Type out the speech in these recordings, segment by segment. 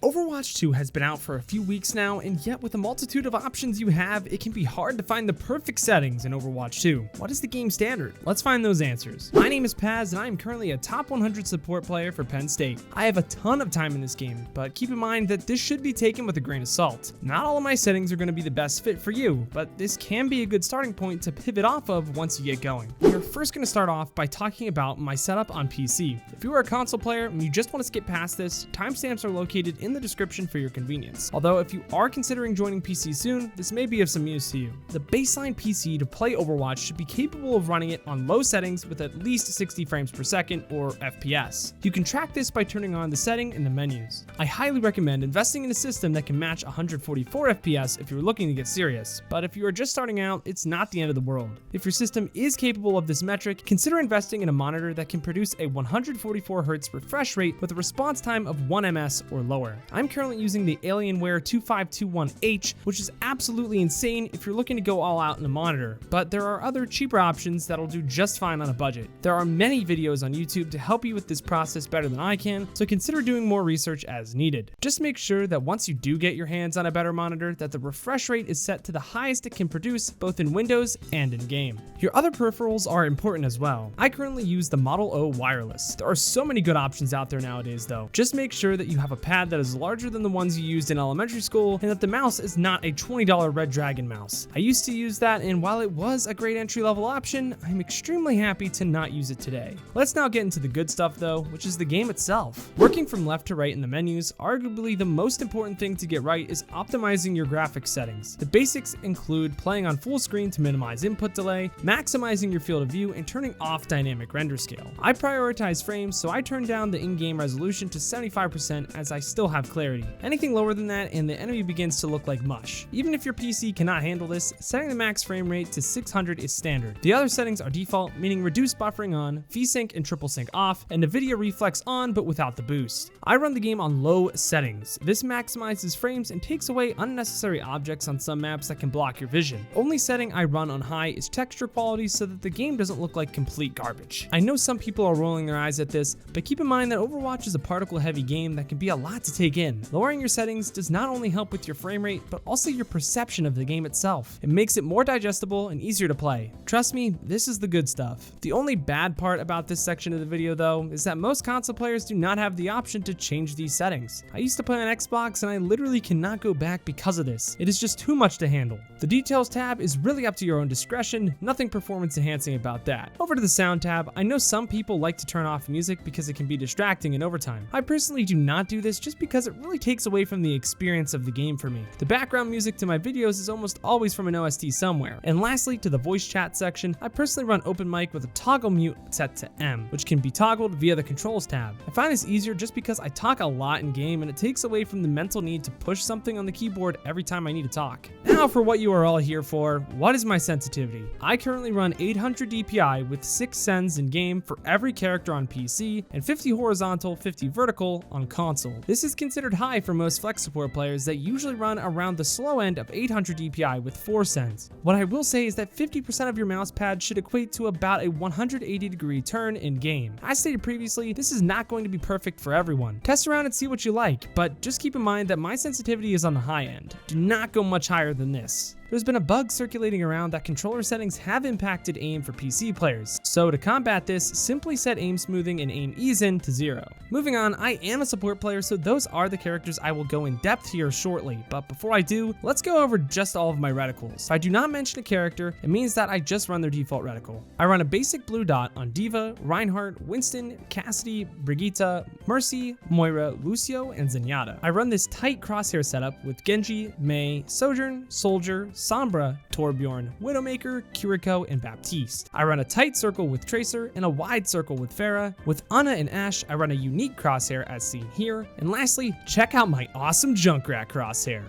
Overwatch 2 has been out for a few weeks now, and yet with the multitude of options you have, it can be hard to find the perfect settings in Overwatch 2. What is the game standard? Let's find those answers. My name is Paz, and I am currently a top 100 support player for Penn State. I have a ton of time in this game, but keep in mind that this should be taken with a grain of salt. Not all of my settings are going to be the best fit for you, but this can be a good starting point to pivot off of once you get going. We are first going to start off by talking about my setup on PC. If you are a console player and you just want to skip past this, timestamps are located in the description for your convenience. Although if you are considering joining PC soon, this may be of some use to you. The baseline PC to play Overwatch should be capable of running it on low settings with at least 60 frames per second or FPS. You can track this by turning on the setting in the menus. I highly recommend investing in a system that can match 144 FPS if you're looking to get serious, but if you are just starting out, it's not the end of the world. If your system is capable of this metric, consider investing in a monitor that can produce a 144 Hz refresh rate with a response time of 1 ms or lower. I'm currently using the Alienware 2521H, which is absolutely insane if you're looking to go all out in a monitor, but there are other cheaper options that'll do just fine on a budget. There are many videos on YouTube to help you with this process better than I can, so consider doing more research as needed. Just make sure that once you do get your hands on a better monitor, that the refresh rate is set to the highest it can produce both in Windows and in game. Your other peripherals are important as well. I currently use the Model O wireless. There are so many good options out there nowadays though. Just make sure that you have a pad that is larger than the ones you used in elementary school and that the mouse is not a $20 Red Dragon mouse. I used to use that, and while it was a great entry-level option, I'm extremely happy to not use it today. Let's now get into the good stuff though, which is the game itself. Working from left to right in the menus, arguably the most important thing to get right is optimizing your graphics settings. The basics include playing on full screen to minimize input delay, maximizing your field of view, and turning off dynamic render scale. I prioritize frames, so I turn down the in-game resolution to 75% as I still have clarity. Anything lower than that and the enemy begins to look like mush. Even if your PC cannot handle this, setting the max frame rate to 600 is standard. The other settings are default, meaning reduced buffering on, VSync and triple sync off, and NVIDIA reflex on but without the boost. I run the game on low settings. This maximizes frames and takes away unnecessary objects on some maps that can block your vision. Only setting I run on high is texture quality so that the game doesn't look like complete garbage. I know some people are rolling their eyes at this, but keep in mind that Overwatch is a particle heavy game that can be a lot to take in. Lowering your settings does not only help with your frame rate, but also your perception of the game itself. It makes it more digestible and easier to play. Trust me, this is the good stuff. The only bad part about this section of the video though is that most console players do not have the option to change these settings. I used to play on Xbox and I literally cannot go back because of this. It is just too much to handle. The details tab is really up to your own discretion, nothing performance enhancing about that. Over to the sound tab, I know some people like to turn off music because it can be distracting in overtime. I personally do not do this just because it really takes away from the experience of the game for me. The background music to my videos is almost always from an OST somewhere. And lastly, to the voice chat section, I personally run open mic with a toggle mute set to M, which can be toggled via the controls tab. I find this easier just because I talk a lot in game and it takes away from the mental need to push something on the keyboard every time I need to talk. Now for what you are all here for, what is my sensitivity? I currently run 800 DPI with 6 sends in game for every character on PC and 50 horizontal, 50 vertical on console. This is considered high for most flex support players that usually run around the slow end of 800 DPI with 4 sends. What I will say is that 50% of your mouse pad should equate to about a 180-degree turn in game. As stated previously, this is not going to be perfect for everyone. Test around and see what you like, but just keep in mind that my sensitivity is on the high end. Do not go much higher than this. There's been a bug circulating around that controller settings have impacted aim for PC players, so to combat this, simply set aim smoothing and aim ease in to 0. Moving on, I am a support player, so those are the characters I will go in depth here shortly, but before I do, let's go over just all of my reticles. If I do not mention a character, it means that I just run their default reticle. I run a basic blue dot on Diva, Reinhardt, Winston, Cassidy, Brigitte, Mercy, Moira, Lucio, and Zenyatta. I run this tight crosshair setup with Genji, Mei, Sojourn, Soldier, Sombra, Torbjorn, Widowmaker, Kiriko, and Baptiste. I run a tight circle with Tracer and a wide circle with Pharah. With Ana and Ashe, I run a unique crosshair as seen here. And lastly, check out my awesome Junkrat crosshair.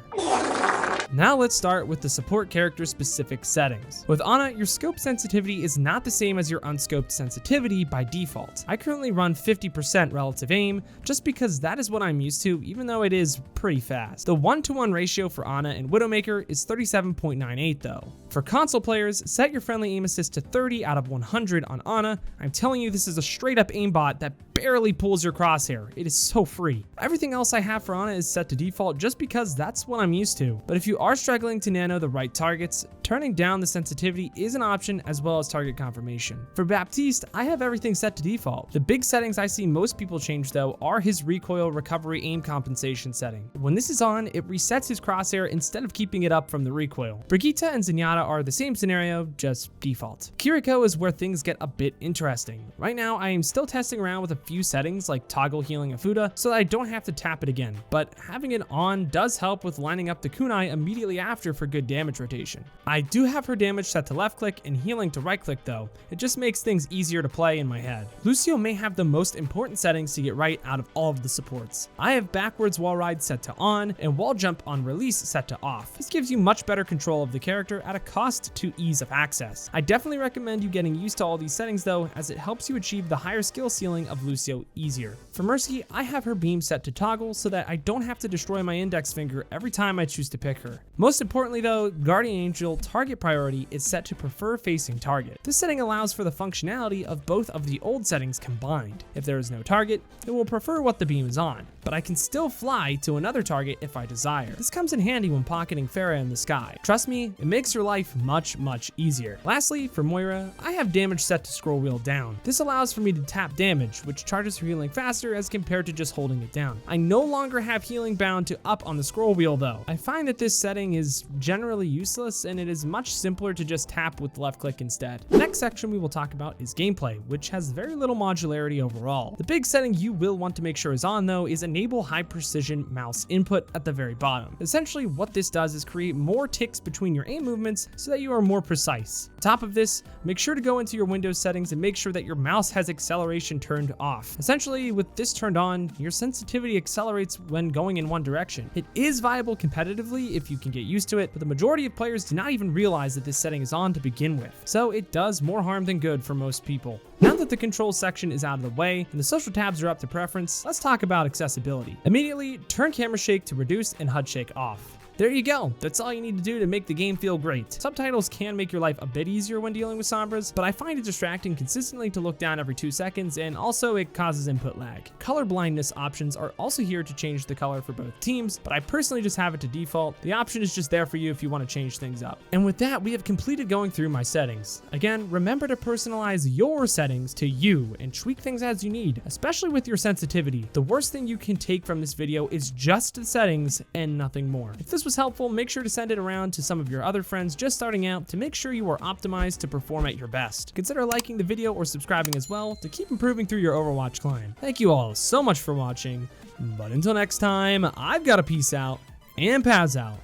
Now let's start with the support character specific settings. With Ana, your scope sensitivity is not the same as your unscoped sensitivity by default. I currently run 50% relative aim just because that is what I'm used to, even though it is pretty fast. The 1-to-1 ratio for Ana and Widowmaker is 37.98 though. For console players, set your friendly aim assist to 30 out of 100 on Ana. I'm telling you, this is a straight up aimbot that barely pulls your crosshair. It is so free. Everything else I have for Ana is set to default just because that's what I'm used to. But if you are struggling to nano the right targets, turning down the sensitivity is an option as well as target confirmation. For Baptiste, I have everything set to default. The big settings I see most people change though are his recoil recovery aim compensation setting. When this is on, it resets his crosshair instead of keeping it up from the recoil. Brigitte and Zenyatta are the same scenario, just default. Kiriko is where things get a bit interesting. Right now, I am still testing around with a few settings like toggle healing a Fuda so that I don't have to tap it again, but having it on does help with lining up the kunai immediately after for good damage rotation. I do have her damage set to left click and healing to right click though. It just makes things easier to play in my head. Lucio may have the most important settings to get right out of all of the supports. I have backwards wall ride set to on and wall jump on release set to off. This gives you much better control of the character at a cost to ease of access. I definitely recommend you getting used to all these settings though, as it helps you achieve the higher skill ceiling of Lucio easier. For Mercy, I have her beam set to toggle so that I don't have to destroy my index finger every time I choose to pick her. Most importantly though, Guardian Angel target priority is set to prefer facing target. This setting allows for the functionality of both of the old settings combined. If there is no target, it will prefer what the beam is on, but I can still fly to another target if I desire. This comes in handy when pocketing Pharah in the sky. Trust me, it makes your life much easier. Lastly, for Moira, I have damage set to scroll wheel down. This allows for me to tap damage, which charges her healing faster as compared to just holding it down. I no longer have healing bound to up on the scroll wheel though. I find that this setting is generally useless and it is much simpler to just tap with left click instead. The next section we will talk about is gameplay, which has very little modularity overall. The big setting you will want to make sure is on though is enable high precision mouse input at the very bottom. Essentially what this does is create more ticks between your aim movements so that you are more precise. On top of this, make sure to go into your Windows settings and make sure that your mouse has acceleration turned off. Essentially, with this turned on, your sensitivity accelerates when going in one direction. It is viable competitively if you can get used to it, but the majority of players do not even realize that this setting is on to begin with. So it does more harm than good for most people. Now that the controls section is out of the way and the social tabs are up to preference, let's talk about accessibility. Immediately, turn camera shake to reduce and HUD shake off. There you go. That's all you need to do to make the game feel great. Subtitles can make your life a bit easier when dealing with Sombras, but I find it distracting consistently to look down every 2 seconds, and also it causes input lag. Color blindness options are also here to change the color for both teams, but I personally just have it to default. The option is just there for you if you want to change things up. And with that, we have completed going through my settings. Again, remember to personalize your settings to you and tweak things as you need, especially with your sensitivity. The worst thing you can take from this video is just the settings and nothing more. If this was helpful, make sure to send it around to some of your other friends just starting out to make sure you are optimized to perform at your best. Consider liking the video or subscribing as well to keep improving through your Overwatch climb. Thank you all so much for watching, but until next time, I've got to peace out and Paz out.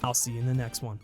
I'll see you in the next one.